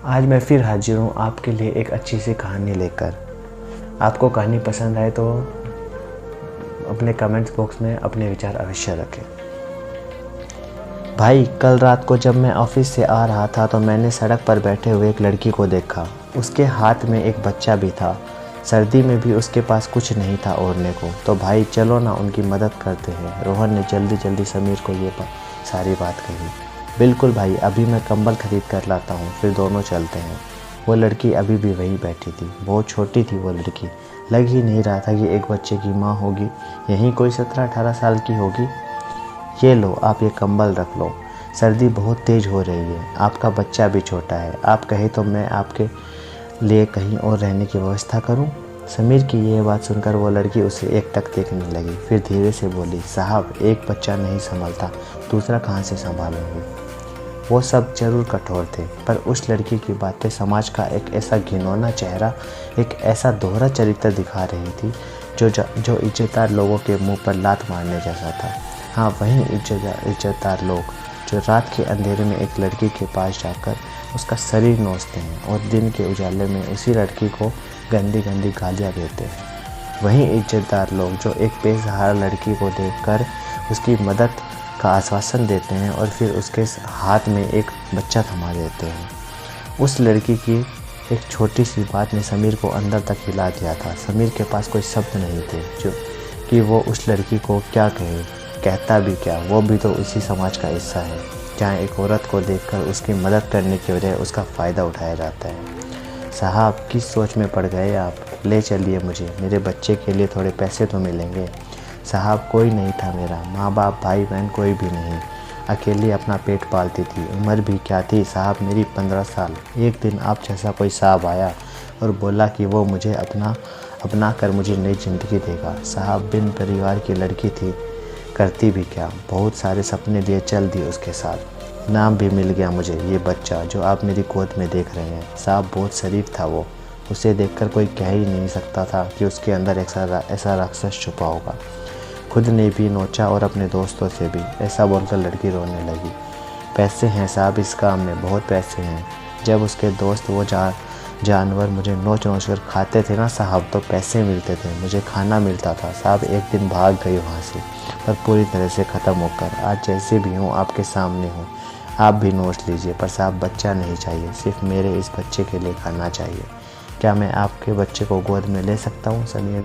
आज मैं फिर हाजिर हूँ आपके लिए एक अच्छी सी कहानी लेकर। आपको कहानी पसंद आए तो अपने कमेंट्स बॉक्स में अपने विचार अवश्य रखें। भाई, कल रात को जब मैं ऑफिस से आ रहा था तो मैंने सड़क पर बैठे हुए एक लड़की को देखा। उसके हाथ में एक बच्चा भी था। सर्दी में भी उसके पास कुछ नहीं था ओढ़ने को। तो भाई चलो ना उनकी मदद करते हैं। रोहन ने जल्दी जल्दी समीर को ये सारी बात कही। बिल्कुल भाई, अभी मैं कंबल खरीद कर लाता हूँ, फिर दोनों चलते हैं। वो लड़की अभी भी वहीं बैठी थी। बहुत छोटी थी वो लड़की। लग ही नहीं रहा था कि एक बच्चे की माँ होगी। यहीं कोई 17-18 साल की होगी। ये लो, आप ये कंबल रख लो, सर्दी बहुत तेज़ हो रही है। आपका बच्चा भी छोटा है। आप कहे तो मैं आपके लिए कहीं और रहने की व्यवस्था करूं? समीर की ये बात सुनकर वो लड़की उसे एकटक देखने लगी। फिर धीरे से बोली, साहब, एक बच्चा नहीं संभलता, दूसरा कहाँ से संभालूंगी? वो सब जरूर कठोर थे, पर उस लड़की की बातें समाज का एक ऐसा घिनौना चेहरा, एक ऐसा दोहरा चरित्र दिखा रही थी जो इज्जतदार लोगों के मुंह पर लात मारने जैसा था। हाँ, वही इज्जतदार लोग जो रात के अंधेरे में एक लड़की के पास जाकर उसका शरीर नोचते हैं और दिन के उजाले में उसी लड़की को गंदी गंदी गालियाँ देते हैं। वही इज्जतदार लोग जो एक बेसहारा लड़की को देखकर उसकी मदद का आश्वासन देते हैं और फिर उसके हाथ में एक बच्चा थमा देते हैं। उस लड़की की एक छोटी सी बात ने समीर को अंदर तक हिला दिया था। समीर के पास कोई शब्द नहीं थे जो कि वो उस लड़की को क्या कहे। कहता भी क्या, वो भी तो उसी समाज का हिस्सा है जहाँ एक औरत को देखकर उसकी मदद करने की बजाय उसका फ़ायदा उठाया जाता है। साहब, किस सोच में पड़ गए आप? ले चलिए मुझे, मेरे बच्चे के लिए थोड़े पैसे तो मिलेंगे। साहब, कोई नहीं था मेरा, माँ बाप भाई बहन कोई भी नहीं, अकेली अपना पेट पालती थी। उम्र भी क्या थी साहब, मेरी 15 साल। एक दिन आप जैसा कोई साहब आया और बोला कि वो मुझे अपना कर मुझे नई ज़िंदगी देगा। साहब, बिन परिवार की लड़की थी, करती भी क्या, बहुत सारे सपने लिए चल दिए उसके साथ। नाम भी मिल गया मुझे, ये बच्चा जो आप मेरी गोद में देख रहे हैं। साहब, बहुत शरीफ था वो। उसे देखकर कोई कह ही नहीं सकता था कि उसके अंदर ऐसा राक्षस छुपा होगा। खुद ने भी नोचा और अपने दोस्तों से भी। ऐसा बोलकर लड़की रोने लगी। पैसे हैं साहब इस काम में, बहुत पैसे हैं। जब उसके दोस्त वो जानवर मुझे नोच कर खाते थे ना साहब, तो पैसे मिलते थे, मुझे खाना मिलता था। साहब, एक दिन भाग गई वहाँ से, पर पूरी तरह से ख़त्म होकर आज जैसे भी हूँ आपके सामने हूँ। आप भी नोच लीजिए, पर साहब बच्चा नहीं चाहिए, सिर्फ मेरे इस बच्चे के लिए खाना चाहिए। क्या मैं आपके बच्चे को गोद में ले सकता हूँ? समीर